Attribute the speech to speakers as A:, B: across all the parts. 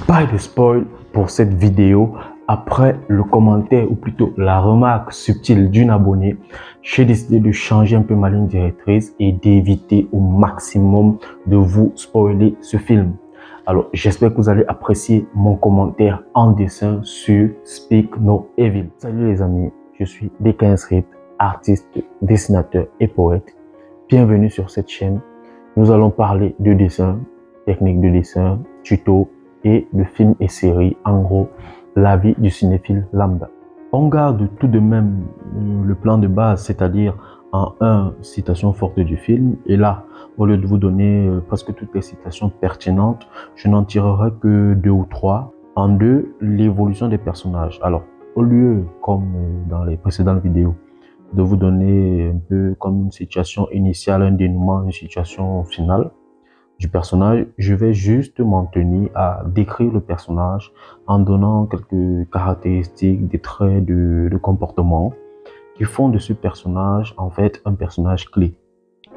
A: Pas de spoil pour cette vidéo. Après le commentaire ou plutôt la remarque subtile d'une abonnée, j'ai décidé de changer un peu ma ligne directrice et d'éviter au maximum de vous spoiler ce film. Alors j'espère que vous allez apprécier mon commentaire en dessin sur Speak No Evil. Salut les amis, je suis DK artiste, dessinateur et poète. Bienvenue sur cette chaîne. Nous allons parler de dessin, technique de dessin, tuto et de films et séries, en gros, la vie du cinéphile lambda. On garde tout de même le plan de base, c'est-à-dire en 1, citation forte du film, et là, au lieu de vous donner presque toutes les citations pertinentes, je n'en tirerai que 2 ou 3. En 2, l'évolution des personnages. Alors, au lieu, comme dans les précédentes vidéos, de vous donner un peu comme une situation initiale, un dénouement, une situation finale du personnage, je vais juste m'en tenir à décrire le personnage en donnant quelques caractéristiques, des traits de comportement qui font de ce personnage en fait un personnage clé.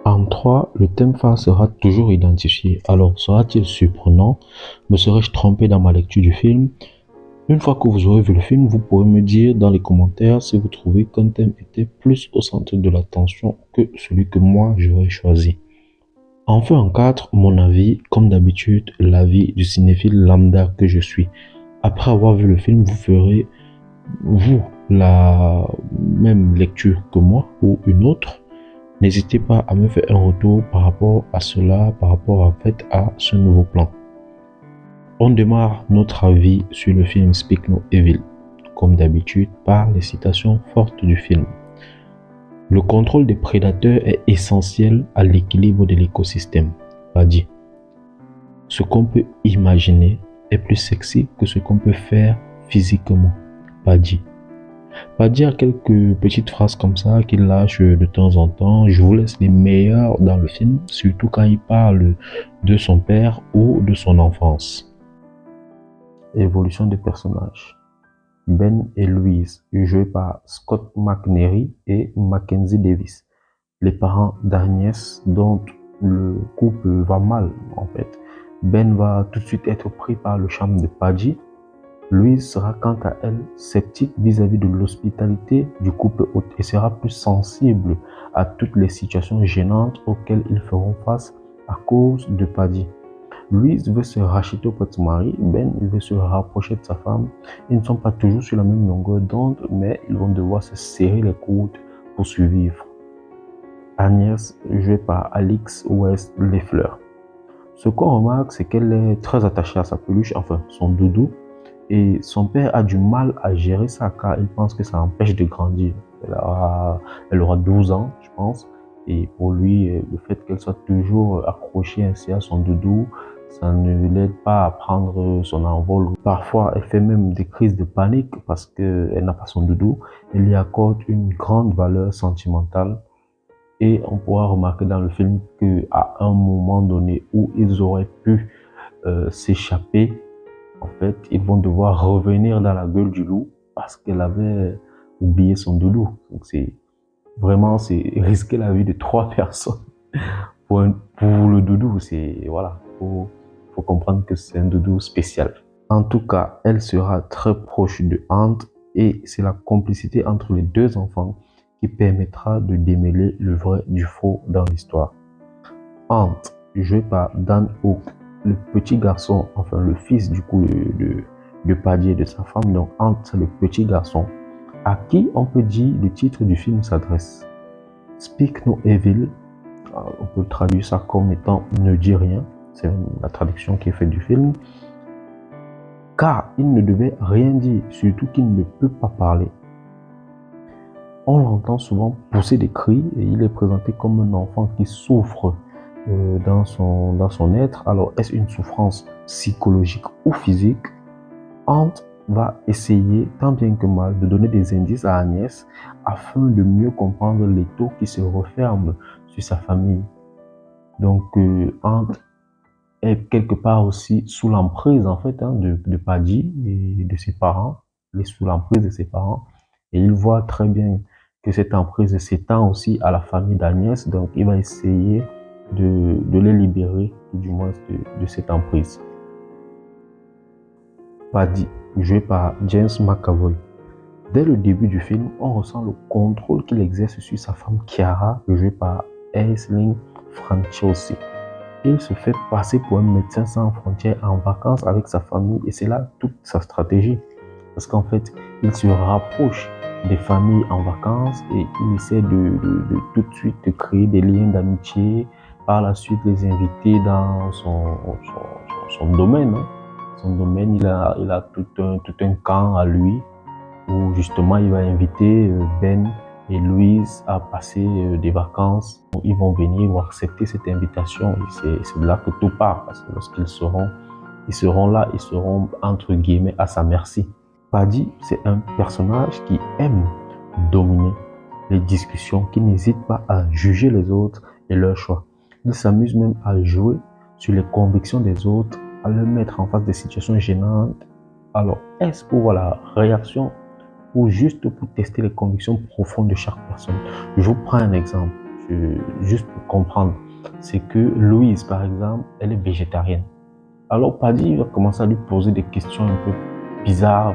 A: En 3, le thème phare sera toujours identifié. Alors, sera-t-il surprenant? Me serais-je trompé dans ma lecture du film? Une fois que vous aurez vu le film, vous pourrez me dire dans les commentaires si vous trouvez qu'un thème était plus au centre de l'attention que celui que moi j'aurais choisi. Enfin en 4, mon avis, comme d'habitude, l'avis du cinéphile lambda que je suis. Après avoir vu le film, vous ferez, vous, la même lecture que moi ou une autre. N'hésitez pas à me faire un retour par rapport à cela, par rapport en fait à ce nouveau plan. On démarre notre avis sur le film Speak No Evil, comme d'habitude par les citations fortes du film. Le contrôle des prédateurs est essentiel à l'équilibre de l'écosystème. Paddy. Ce qu'on peut imaginer est plus sexy que ce qu'on peut faire physiquement. Paddy. Paddy a quelques petites phrases comme ça qu'il lâche de temps en temps. Je vous laisse les meilleures dans le film, surtout quand il parle de son père ou de son enfance. Évolution des personnages. Ben et Louise, joués par Scott McNairy et Mackenzie Davis, les parents d'Agnès, dont le couple va mal en fait. Ben va tout de suite être pris par le charme de Paddy. Louise sera quant à elle sceptique vis-à-vis de l'hospitalité du couple hôte et sera plus sensible à toutes les situations gênantes auxquelles ils feront face à cause de Paddy. Louise veut se racheter auprès de son mari, Ben veut se rapprocher de sa femme. Ils ne sont pas toujours sur la même longueur d'onde, mais ils vont devoir se serrer les coudes pour survivre. Agnès, jouée par Alix West Leffler. Ce qu'on remarque, c'est qu'elle est très attachée à sa peluche, enfin son doudou, et son père a du mal à gérer ça car il pense que ça empêche de grandir. Elle aura 12 ans, je pense, et pour lui, le fait qu'elle soit toujours accrochée ainsi à son doudou, ça ne l'aide pas à prendre son envol. Parfois, elle fait même des crises de panique parce qu'elle n'a pas son doudou. Elle y accorde une grande valeur sentimentale. Et on pourra remarquer dans le film qu'à un moment donné où ils auraient pu s'échapper, en fait, ils vont devoir revenir dans la gueule du loup parce qu'elle avait oublié son doudou. Donc c'est risquer la vie de 3 personnes pour le doudou. C'est voilà, faut comprendre que c'est un doudou spécial. En tout cas, elle sera très proche de Ant et c'est la complicité entre les deux enfants qui permettra de démêler le vrai du faux dans l'histoire. Ant, joué par Dan Hook, le petit garçon, enfin le fils du coup de Paddy et de sa femme, donc Ant, c'est le petit garçon à qui on peut dire le titre du film s'adresse. Speak No Evil, on peut traduire ça comme étant ne dis rien, c'est la traduction qui est faite du film, car il ne devait rien dire, surtout qu'il ne peut pas parler. On l'entend souvent pousser des cris et il est présenté comme un enfant qui souffre dans son être. Alors, est-ce une souffrance psychologique ou physique? Ant va essayer, tant bien que mal, de donner des indices à Agnès afin de mieux comprendre l'étau qui se referme sur sa famille. Donc, Ant est quelque part aussi sous l'emprise en fait de Paddy et de ses parents. Il est sous l'emprise de ses parents et il voit très bien que cette emprise s'étend aussi à la famille d'Agnès, donc il va essayer de les libérer, du moins de cette emprise. Paddy, joué par James McAvoy. Dès le début du film, on ressent le contrôle qu'il exerce sur sa femme Chiara, jouée par Aisling Franciosi. Il se fait passer pour un médecin sans frontières en vacances avec sa famille et c'est là toute sa stratégie. Parce qu'en fait, il se rapproche des familles en vacances et il essaie de tout de suite de créer des liens d'amitié, par la suite les inviter dans son domaine. Son domaine, il a tout un camp à lui où justement il va inviter Ben et Louise à passer des vacances. Ils vont venir, ils vont accepter cette invitation et c'est de là que tout part parce que lorsqu'ils seront là, ils seront entre guillemets à sa merci. Paddy, c'est un personnage qui aime dominer les discussions, qui n'hésite pas à juger les autres et leurs choix. Il s'amuse même à jouer sur les convictions des autres, à les mettre en face des situations gênantes. Alors, est-ce pour voir la réaction ou juste pour tester les convictions profondes de chaque personne? Je vous prends un exemple, juste pour comprendre. C'est que Louise, par exemple, elle est végétarienne. Alors Paddy va commencer à lui poser des questions un peu bizarres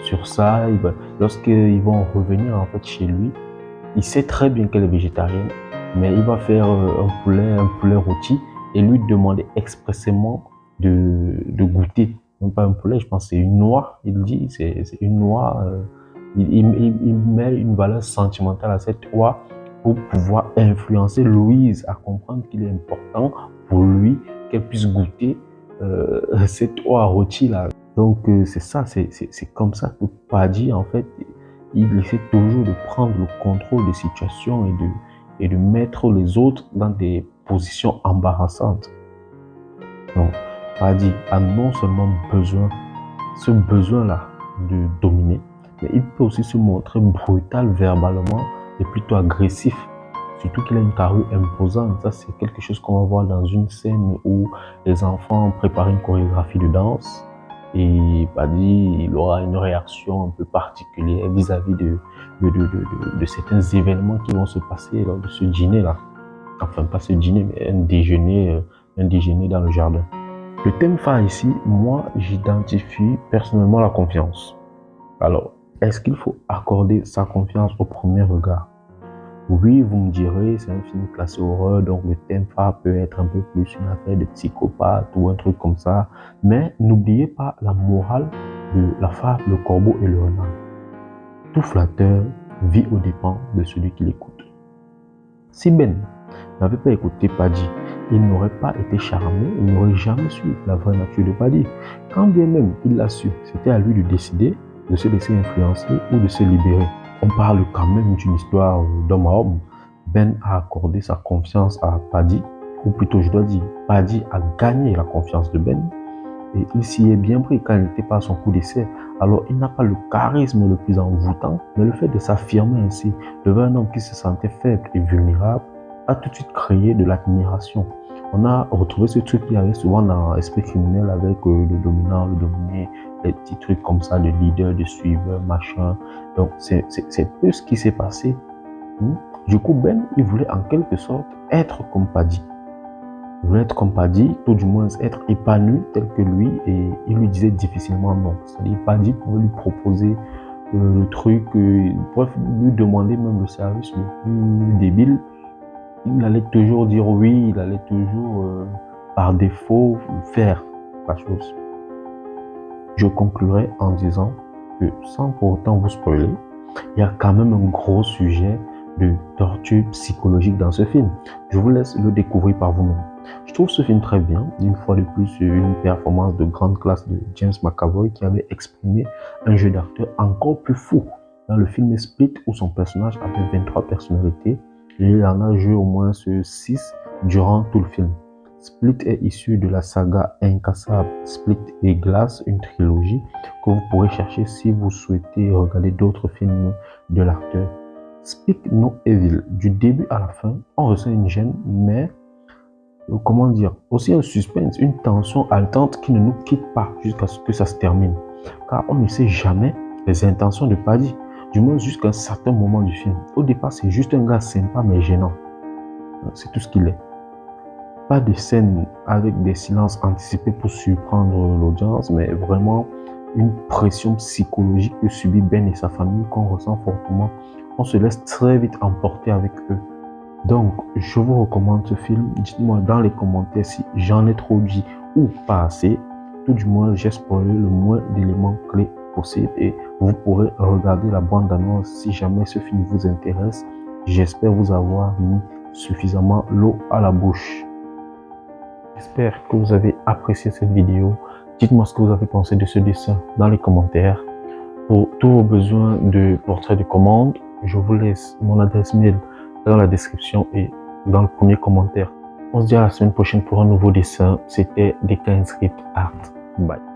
A: sur ça. Lorsqu'ils vont revenir en fait chez lui, il sait très bien qu'elle est végétarienne, mais il va faire un poulet rôti et lui demander expressément de goûter. Même pas un poulet, je pense que c'est une noix. Il dit c'est une noix. Il met une valeur sentimentale à cette noix pour pouvoir influencer Louise à comprendre qu'il est important pour lui qu'elle puisse goûter cette noix rôtie là. Donc c'est ça, c'est comme ça que Paddy en fait il essaie toujours de prendre le contrôle des situations et de mettre les autres dans des positions embarrassantes. Donc, Paddy a non seulement ce besoin-là de dominer, mais il peut aussi se montrer brutal verbalement et plutôt agressif. Surtout qu'il a une carrure imposante. Ça, c'est quelque chose qu'on va voir dans une scène où les enfants préparent une chorégraphie de danse. Et Paddy, il aura une réaction un peu particulière vis-à-vis de certains événements qui vont se passer lors de ce dîner-là. Enfin, pas ce dîner, mais un déjeuner dans le jardin. Le thème phare ici, moi, j'identifie personnellement la confiance. Alors, est-ce qu'il faut accorder sa confiance au premier regard? Oui, vous me direz, c'est un film classé horreur, donc le thème phare peut être un peu plus une affaire de psychopathe ou un truc comme ça. Mais n'oubliez pas la morale de la fable Le Corbeau et le Renard. Tout flatteur vit aux dépens de celui qui l'écoute. Si Ben n'avait pas écouté Paddy, il n'aurait pas été charmé, il n'aurait jamais su la vraie nature de Paddy. Quand bien même il l'a su, c'était à lui de décider de se laisser influencer ou de se libérer. On parle quand même d'une histoire d'homme à homme. Ben a accordé sa confiance à Paddy, ou plutôt je dois dire, Paddy a gagné la confiance de Ben, et il s'y est bien pris quand il n'était pas à son coup d'essai. Alors il n'a pas le charisme le plus envoûtant, mais le fait de s'affirmer ainsi devant un homme qui se sentait faible et vulnérable a tout de suite créé de l'admiration. On a retrouvé ce truc qu'il y avait souvent dans Esprit criminel avec le dominant, le dominé, les petits trucs comme ça, de leader, de suiveur, machin. Donc c'est peu ce qui s'est passé. Du coup, Ben, il voulait en quelque sorte être comme Paddy. Il voulait être comme Paddy, tout du moins être épanoui tel que lui, et il lui disait difficilement non. C'est-à-dire Paddy pouvait lui proposer le truc, bref, lui demander même le service le plus débile. Il allait toujours dire oui, il allait toujours par défaut faire la chose. Je conclurai en disant que sans pour autant vous spoiler, il y a quand même un gros sujet de torture psychologique dans ce film. Je vous laisse le découvrir par vous-même. Je trouve ce film très bien. Une fois de plus, une performance de grande classe de James McAvoy qui avait exprimé un jeu d'acteur encore plus fou. Dans le film Split, où son personnage avait 23 personnalités, il en a joué au moins 6 durant tout le film. Split est issu de la saga Incassable Split et Glass, une trilogie que vous pourrez chercher si vous souhaitez regarder d'autres films de l'acteur. Speak No Evil, du début à la fin, on ressent une gêne, mais comment dire, aussi un suspense, une tension haletante qui ne nous quitte pas jusqu'à ce que ça se termine. Car on ne sait jamais les intentions de Paddy, du moins jusqu'à un certain moment du film. Au départ, c'est juste un gars sympa mais gênant. C'est tout ce qu'il est. Pas de scène avec des silences anticipés pour surprendre l'audience, mais vraiment une pression psychologique que subit Ben et sa famille, qu'on ressent fortement. On se laisse très vite emporter avec eux. Donc, je vous recommande ce film. Dites-moi dans les commentaires si j'en ai trop dit ou pas assez. Tout du moins, j'ai spoilé le moins d'éléments clés possible et vous pourrez regarder la bande-annonce si jamais ce film vous intéresse. J'espère vous avoir mis suffisamment l'eau à la bouche. J'espère que vous avez apprécié cette vidéo. Dites-moi ce que vous avez pensé de ce dessin dans les commentaires. Pour tous vos besoins de portrait de commande, je vous laisse mon adresse mail dans la description et dans le premier commentaire. On se dit à la semaine prochaine pour un nouveau dessin. C'était DKN Script Art. Bye.